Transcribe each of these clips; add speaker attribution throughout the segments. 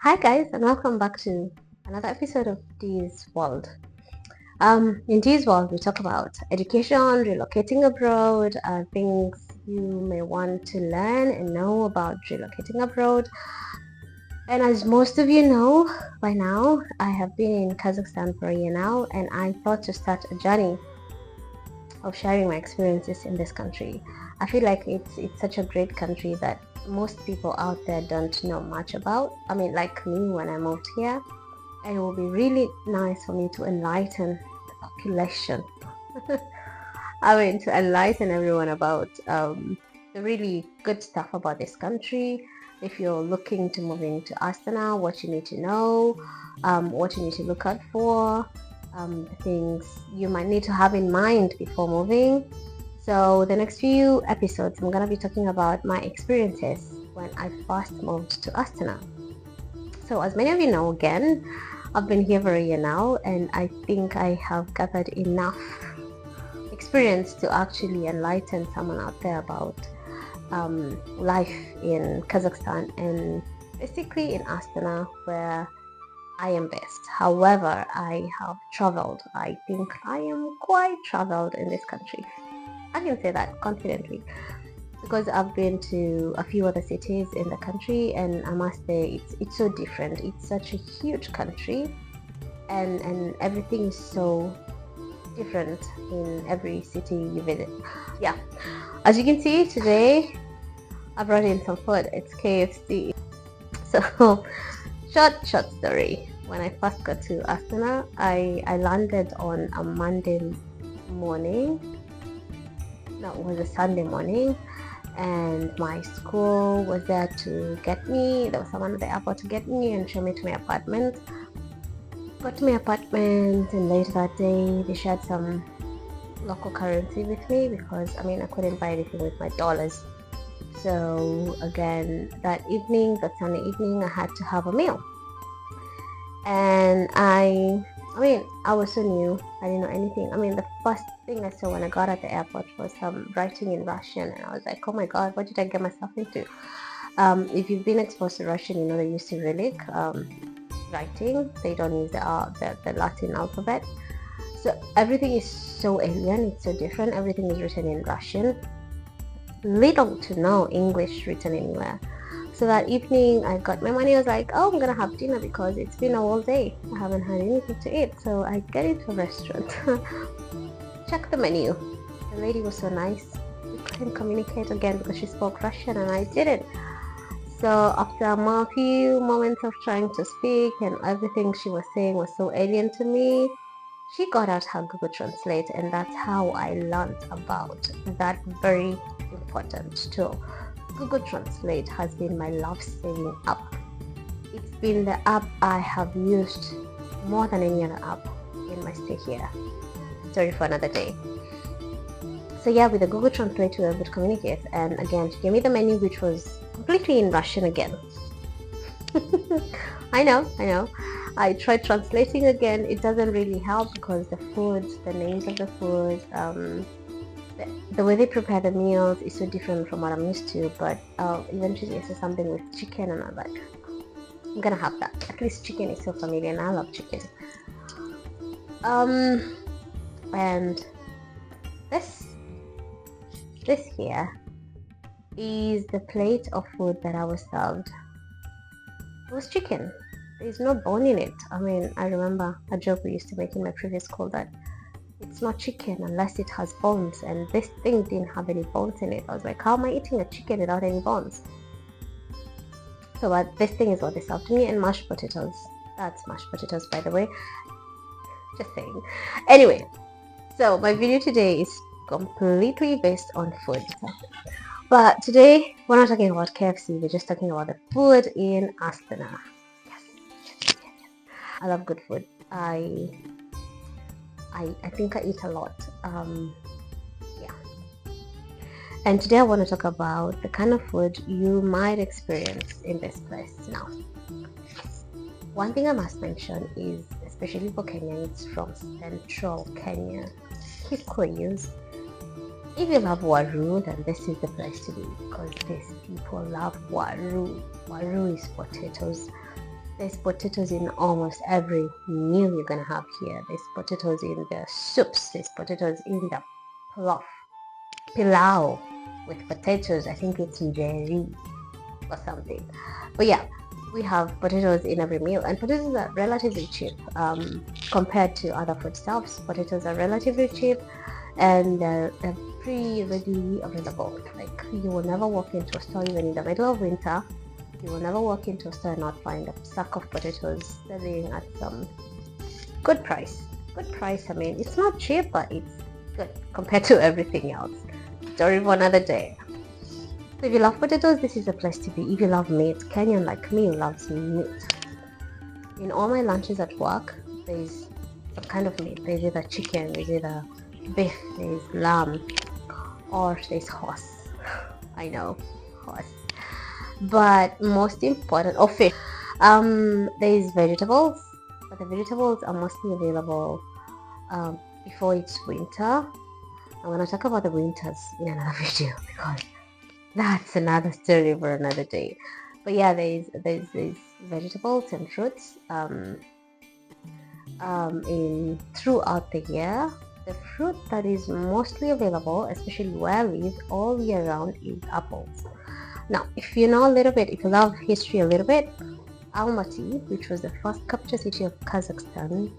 Speaker 1: Hi guys, and welcome back to another episode of Dee's World. In Dee's World, we talk about education, relocating abroad, things you may want to learn and know about relocating abroad. And as most of you know by now, I have been in Kazakhstan for a year now, and I thought to start a journey of sharing my experiences in this country. I feel like it's such a great country that most people out there don't know much about. I mean, like me when I moved here, and it will be really nice for me to enlighten the population. I mean, to enlighten everyone about the really good stuff about this country. If you're looking to move into Astana, what you need to know, what you need to look out for, things you might need to have in mind before moving. So the next few episodes, I'm going to be talking about my experiences when I first moved to Astana. So as many of you know, again, I've been here for a year now, and I think I have gathered enough experience to actually enlighten someone out there about life in Kazakhstan and basically in Astana, where I am based. However, I have traveled. I think I am quite traveled in this country. I can say that confidently because I've been to a few other cities in the country, and I must say it's so different. It's such a huge country, and everything is so different in every city you visit. Yeah, as you can see today, I brought in some food. It's KFC. So short story. When I first got to Astana, I landed on a Monday morning. No, it was a Sunday morning, and my school was there to get me. There was someone at the airport to get me and show me to my apartment. Got to my apartment, and later that day they shared some local currency with me because I couldn't buy anything with my dollars. So again, that Sunday evening, I had to have a meal. And I was so new. I didn't know anything. The first thing I saw when I got at the airport was some writing in Russian, and I was like, oh my god, what did I get myself into? If you've been exposed to Russian, you know they use Cyrillic writing. They don't use the Latin alphabet. So everything is so alien. It's so different. Everything is written in Russian. Little to no English written anywhere. So that evening I got my money. I was like, oh, I'm gonna have dinner because it's been a whole day. I haven't had anything to eat. So I get into a restaurant, check the menu. The lady was so nice. We couldn't communicate again because she spoke Russian and I didn't. So after a few moments of trying to speak, and everything she was saying was so alien to me, she got out her Google Translate, and that's how I learned about that very important tool. Google Translate has been my life-saving app. It's been the app I have used more than any other app in my stay here. Story for another day. So yeah, with the Google Translate we were able to communicate, and again she gave me the menu, which was completely in Russian again. I know. I tried translating again. It doesn't really help because the food, the names of the food, the way they prepare the meals is so different from what I'm used to. But eventually I saw something with chicken, and I'm like, I'm gonna have that. At least chicken is so familiar, and I love chicken. And this here is the plate of food that I was served. It was chicken. There's no bone in it. I remember a joke we used to make in my previous school that it's not chicken unless it has bones, and this thing didn't have any bones in it. I was like, how am I eating a chicken without any bones? So but this thing is what they served to me, and mashed potatoes. That's mashed potatoes, by the way. Just saying. Anyway, so my video today is completely based on food. But today we're not talking about KFC, we're just talking about the food in Astana. Yes. I love good food. I think I eat a lot. Yeah. And today I want to talk about the kind of food you might experience in this place. Now, one thing I must mention is, especially for Kenyans from central Kenya, Kikuyus, if you love waru, then this is the place to be, because these people love waru. Waru is potatoes. There's potatoes in almost every meal you're gonna have here. There's potatoes in the soups. There's potatoes in the pilau with potatoes. I think it's njeri or something. But yeah, we have potatoes in every meal, and potatoes are relatively cheap compared to other foodstuffs. Potatoes are relatively cheap, and they're pretty readily available. Like, you will never walk into a store even in the middle of winter. You will never walk into a store and not find a sack of potatoes selling at some good price. Good price. I mean, it's not cheap, but it's good compared to everything else. Story for another day. So if you love potatoes, this is the place to be. If you love meat, Kenyan like me loves meat. In all my lunches at work, there's some kind of meat. There's either chicken, there's either beef, there's lamb, or there's horse. I know, horse. But most important, or fish. There's vegetables, but the vegetables are mostly available before it's winter. I'm gonna talk about the winters in another video because that's another story for another day. But yeah, there's vegetables and fruits in throughout the year. The fruit that is mostly available, especially where I live all year round, is apples. Now, if you know a little bit, if you love history a little bit, Almaty, which was the first capital city of Kazakhstan,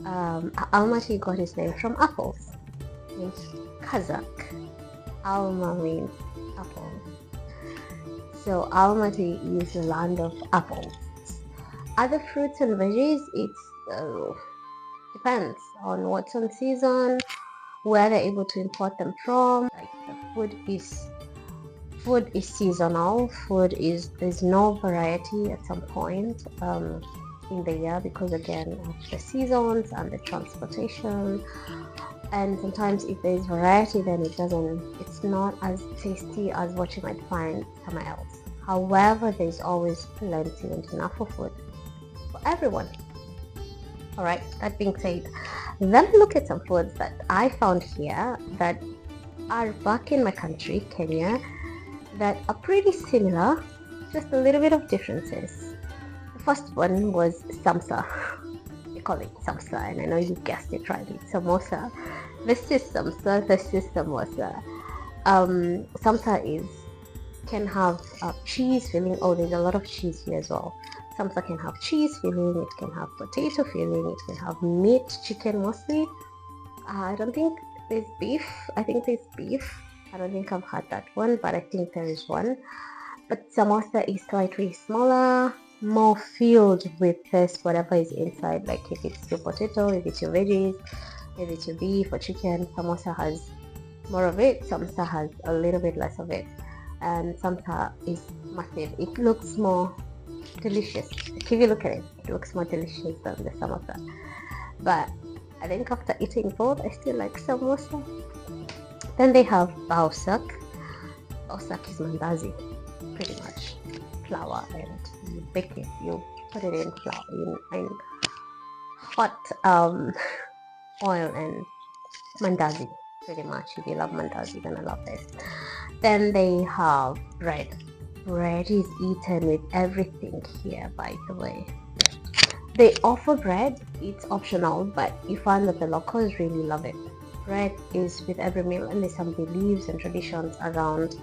Speaker 1: Almaty got its name from apples. Means Kazakh. Alma means apple. So Almaty is the land of apples. Other fruits and veggies, it's depends on what's on season, where they're able to import them from. Like, the food is seasonal. There's no variety at some point in the year because, again, of the seasons and the transportation. And sometimes if there's variety, then it's not as tasty as what you might find somewhere else. However, there's always plenty and enough of food for everyone. Alright, that being said, let me look at some foods that I found here that are back in my country, Kenya, that are pretty similar, just a little bit of differences. The first one was samsa. We call it samsa, and I know you guessed it right, it's samosa. This is samsa, this is samosa. Samsa can have cheese filling. Oh, there's a lot of cheese here as well. Samsa can have cheese filling, it can have potato filling, it can have meat, chicken mostly. I don't think there's beef. I think there's beef. I don't think I've had that one, but I think there is one. But samosa is slightly smaller, more filled with this whatever is inside. Like, if it's your potato, if it's your veggies, if it's your beef or chicken, samosa has more of it. Samsa has a little bit less of it, and samsa is massive. It looks more delicious. If you look at it, it looks more delicious than the samosa. But I think after eating both, I still like samosa. Then they have bausak. Bausak is mandazi, pretty much. Flour, and you bake it. You put it in flour, in hot oil, and mandazi, pretty much. If you love mandazi, you're gonna love this. Then they have bread. Bread is eaten with everything here, by the way. They offer bread, it's optional, but you find that the locals really love it. Bread is with every meal, and there's some beliefs and traditions around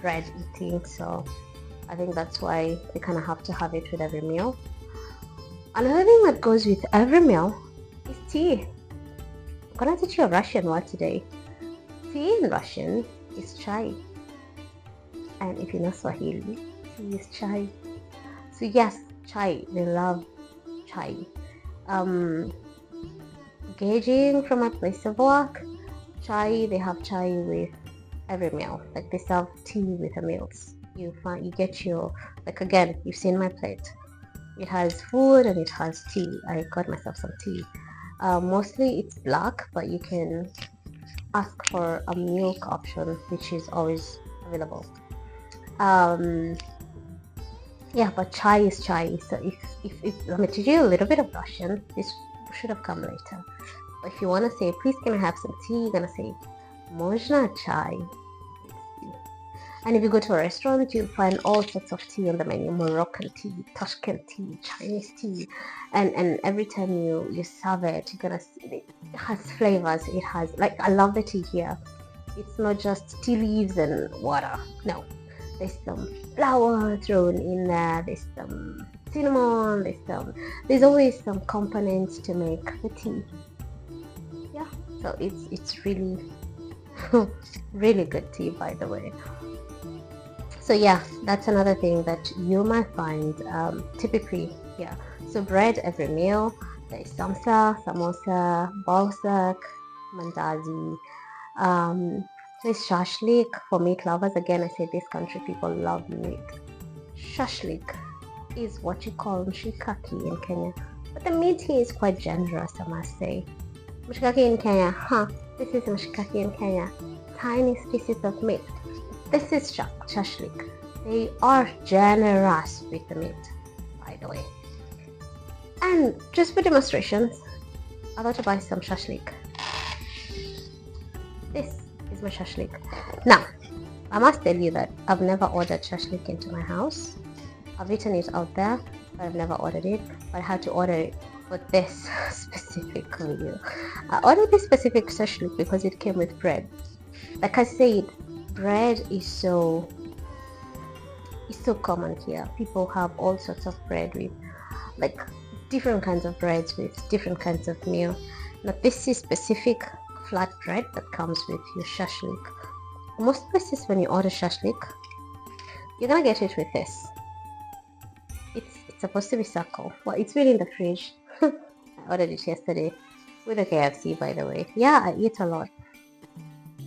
Speaker 1: bread eating, so I think that's why we kind of have to have it with every meal. Another thing that goes with every meal is tea. I'm gonna teach you a Russian word today. Tea in Russian is chai, and if you know Swahili, tea is chai. So yes, chai, they love chai. Gauging from my place of work, chai, they have chai with every meal. Like, they serve tea with the meals. You get your, like, again, you've seen my plate. It has food and it has tea. I got myself some tea. Mostly it's black, but you can ask for a milk option, which is always available. Yeah, but chai is chai. So if let me teach you a little bit of Russian. This should have come later. But if you want to say, please can I have some tea, you're gonna say, Можно chai. And if you go to a restaurant, you'll find all sorts of tea on the menu: Moroccan tea, Tashkent tea, Chinese tea, and every time you serve it, you're gonna see it has flavors. It has, like, I love the tea here. It's not just tea leaves and water. No, there's some flour thrown in there. There's some cinnamon. There's always some components to make the tea. Yeah, so it's really really good tea, by the way. So yeah, that's another thing that you might find typically here. So bread every meal. There's samsa, samosa, balsak, mandazi. There's shashlik for meat lovers. Again, I say this country people love meat. Shashlik is what you call mshikaki in Kenya, but the meat here is quite generous, I must say. Mshikaki in Kenya, this is mshikaki in Kenya. Tiny pieces of meat. This is shashlik. They are generous with the meat, by the way. And just for demonstrations, I thought to buy some shashlik. This is my shashlik. Now, I must tell you that I've never ordered shashlik into my house. I've eaten it out there, but I've never ordered it. But I had to order it for this specific video. I ordered this specific shashlik because it came with bread. Like I said, bread is so common here. People have all sorts of bread with, like, different kinds of breads with different kinds of meal. Now this is specific flat bread that comes with your shashlik. Most places when you order shashlik, you're gonna get it with this. It's supposed to be circle. Well, it's been in the fridge. I ordered it yesterday with a KFC, by the way. Yeah, I eat a lot.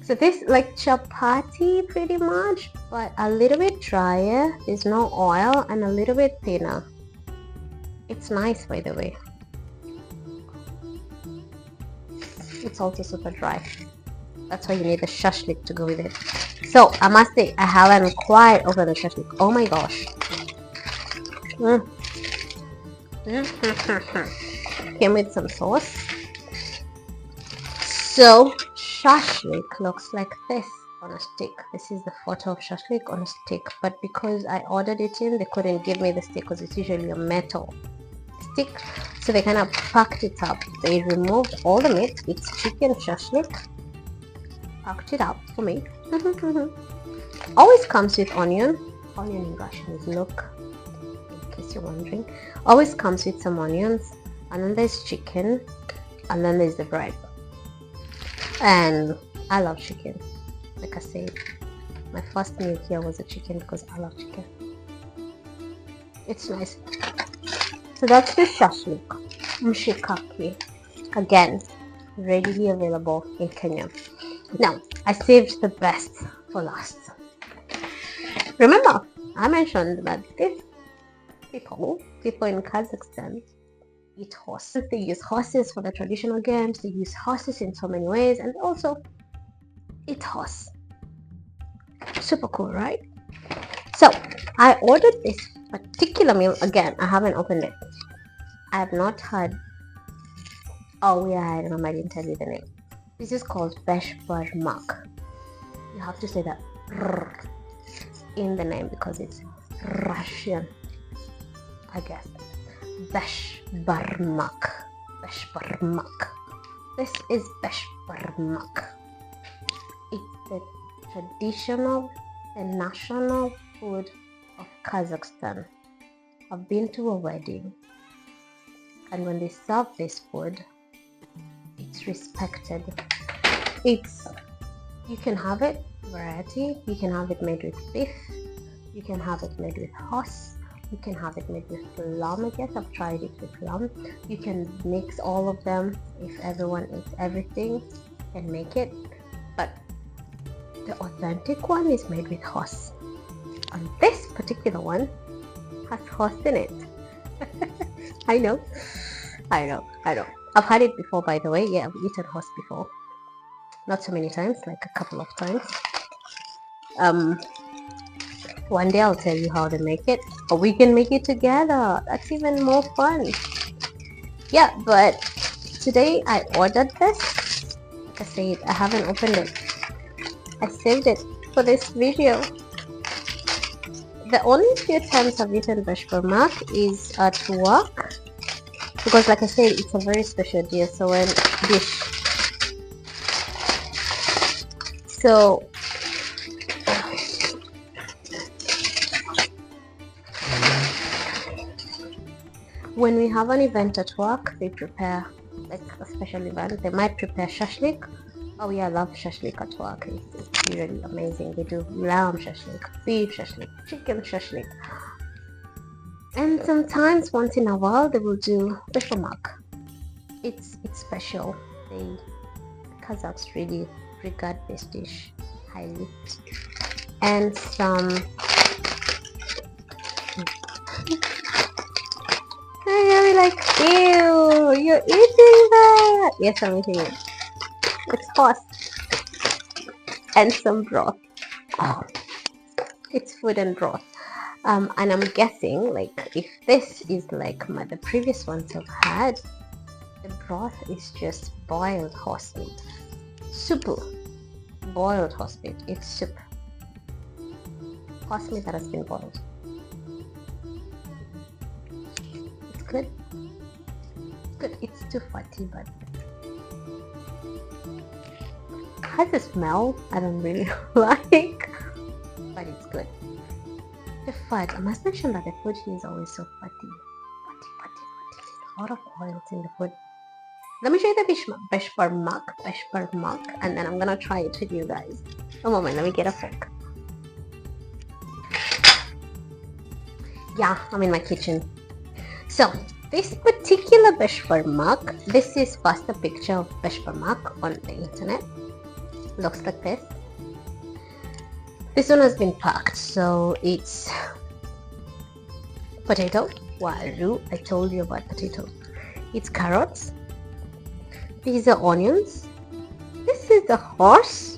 Speaker 1: So this like chapati pretty much, but a little bit drier. There's no oil and a little bit thinner. It's nice, by the way. It's also super dry. That's why you need the shashlik to go with it. So I must say, I haven't quite opened the shashlik. Oh my gosh. Came with some sauce. So shashlik looks like this on a stick. This is the photo of shashlik on a stick, but because I ordered it in, they couldn't give me the stick because it's usually a metal stick, so they kind of packed it up. They removed all the meat. It's chicken shashlik, packed it up for me. Always comes with onion in Russian is look, in case you're wondering. Always comes with some onions, and then there's chicken, and then there's the bread. And I love chicken. Like I said, my first meal here was a chicken because I love chicken. It's nice. So that's the shashlik, mshikaki. Again, readily available in Kenya. Now, I saved the best for last. Remember, I mentioned that these people in Kazakhstan eat horses. They use horses for the traditional games. They use horses in so many ways, and also eat horse. Super cool, right? So I ordered this particular meal. Again, I haven't opened it. I have not had. Oh yeah, I remember, I didn't tell you the name. This is called beshbarmak. You have to say that in the name because it's Russian, I guess. Beshbarmak. This is beshbarmak. It's the traditional and national food of Kazakhstan. I've been to a wedding, and when they serve this food, it's respected. You can have it variety. You can have it made with beef. You can have it made with horse. You can have it made with lamb. I guess I've tried it with lamb. You can mix all of them. If everyone eats everything, you can make it. But the authentic one is made with horse. And this particular one has horse in it. I know. I've had it before, by the way. Yeah, I've eaten horse before. Not so many times, like a couple of times. One day I'll tell you how to make it, or we can make it together. That's even more fun. Yeah, but today I ordered this. Like I said, I haven't opened it. I saved it for this video. the only few times I've eaten beshbarmak is at work, because like I said, it's a very special dish. So when we have an event at work, they prepare, like a special event, they might prepare shashlik. Oh yeah, I love shashlik at work. It's really amazing. They do lamb shashlik, beef shashlik, chicken shashlik. And sometimes once in a while they will do beshbarmak. It's special. Kazakhs really regard this dish highly. And some I'm like, ew, you're eating that. Yes, I'm eating it. It's hot. And some broth. Oh, it's food and broth. And I'm guessing, like, if this is like the previous ones I've had, the broth is just boiled horse meat. Soup. Boiled horse meat. It's soup. Horse meat that has been boiled. It's good. It's good. It's too fatty, but it has a smell I don't really like, but it's good. The fat. I must mention that the food here is always so fatty. A lot of oils in the food. Let me show you the beshbarmak, and then I'm gonna try it with you guys. A moment, let me get a fork. Yeah, I'm in my kitchen. So this particular beshbarmak, this is first a picture of beshbarmak on the internet. Looks like this. This one has been packed, so it's potato, waru. I told you about potatoes. It's carrots. These are onions. This is the horse.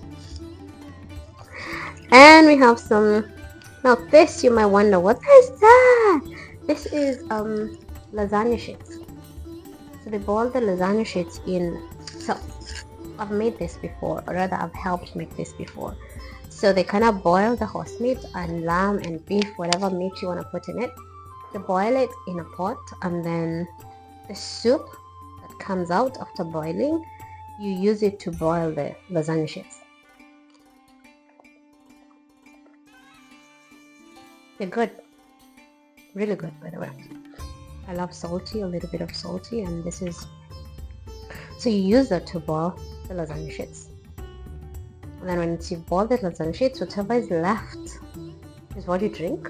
Speaker 1: And we have some. Now this, you might wonder, what is that? This is lasagna sheets. So they boil the lasagna sheets in. So I've made this before, or rather I've helped make this before. So they kind of boil the horse meat and lamb and beef, whatever meat you want to put in it. They boil it in a pot, and then the soup that comes out after boiling, you use it to boil the lasagna sheets. They're good. Really good, by the way. I love salty, a little bit of salty, and this is... So you use that to boil the lasagna sheets. And then once you boil the lasagna sheets, whatever is left is what you drink.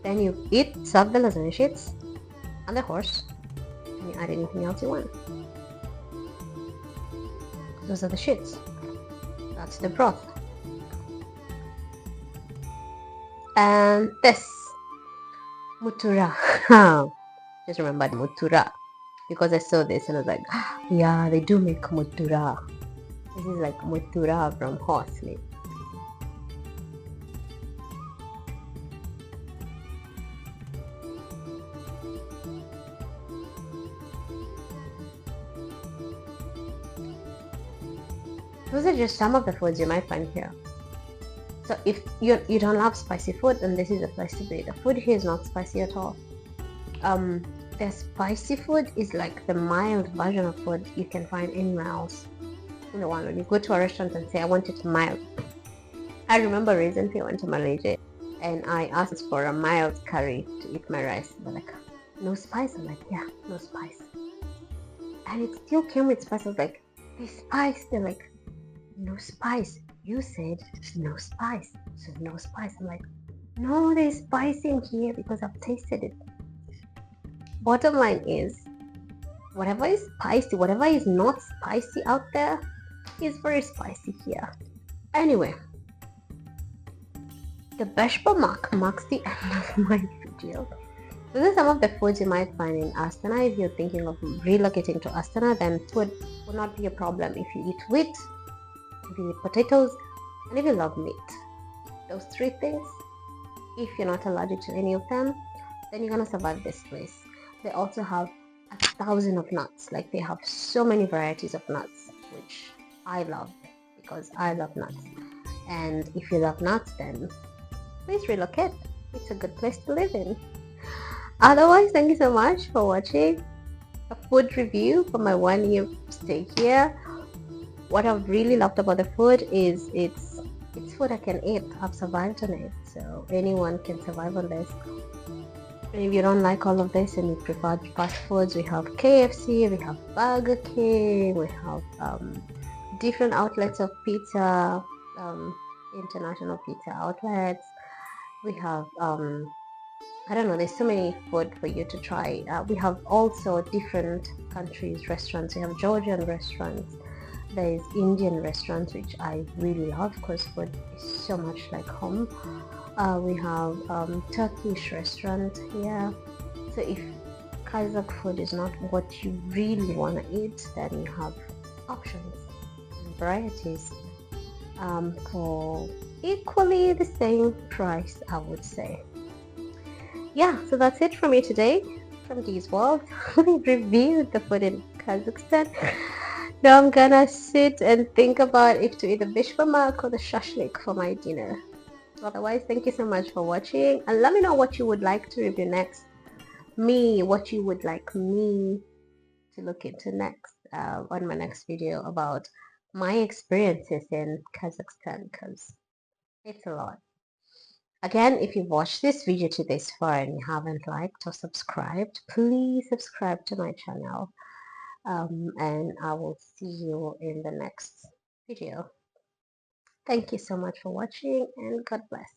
Speaker 1: Then you serve the lasagna sheets and the horse, and you add anything else you want. Those are the sheets. That's the broth. And this mutura. Just remembered mutura because I saw this and I was like, yeah, they do make mutura. This is like mutura from horse meat. Those are just some of the foods you might find here. So if you don't love spicy food, then this is a place to be. The food here is not spicy at all. The spicy food is like the mild version of food you can find anywhere else in the world. When you go to a restaurant and say, I want it mild. I remember recently I went to Malaysia and I asked for a mild curry to eat my rice. They're like, no spice? I'm like, yeah, no spice. And it still came with spice. I was like, there's spice. They're like, no spice. You said no spice, so no spice. I'm like, no, there's spice in here because I've tasted it. Bottom line is, whatever is spicy, whatever is not spicy out there is very spicy here. Anyway, the beshbarmak marks the end of my video. These are some of the foods you might find in Astana. If you're thinking of relocating to Astana, then food will not be a problem if you eat wheat, if you eat potatoes, and if you love meat. Those three things, if you're not allergic to any of them, then you're gonna survive this place. They also have 1,000 of nuts. Like, they have so many varieties of nuts, which I love because I love nuts. And if you love nuts, then please relocate. It's a good place to live in. Otherwise, thank you so much for watching a food review for my 1 year stay here. What I've really loved about the food is it's food I can eat. I've survived on it, so anyone can survive on this. And if you don't like all of this and you prefer fast foods, we have KFC, we have Burger King, we have different outlets of pizza, international pizza outlets. We have I don't know, there's so many food for you to try. We have also different countries restaurants. We have Georgian restaurants, there is Indian restaurants, which I really love because food is so much like home. We have Turkish restaurant here. So if Kazakh food is not what you really want to eat, then you have options and varieties for equally the same price, I would say. Yeah, so that's it from me today from Dee's World. We reviewed the food in Kazakhstan. Now I'm gonna sit and think about if to eat the bishbamak or the shashlik for my dinner. Otherwise, thank you so much for watching, and let me know what you would like to review next. What you would like me to look into next on my next video about my experiences in Kazakhstan, because it's a lot. Again, if you've watched this video to this far and you haven't liked or subscribed, please subscribe to my channel. And I will see you in the next video. Thank you so much for watching, and God bless.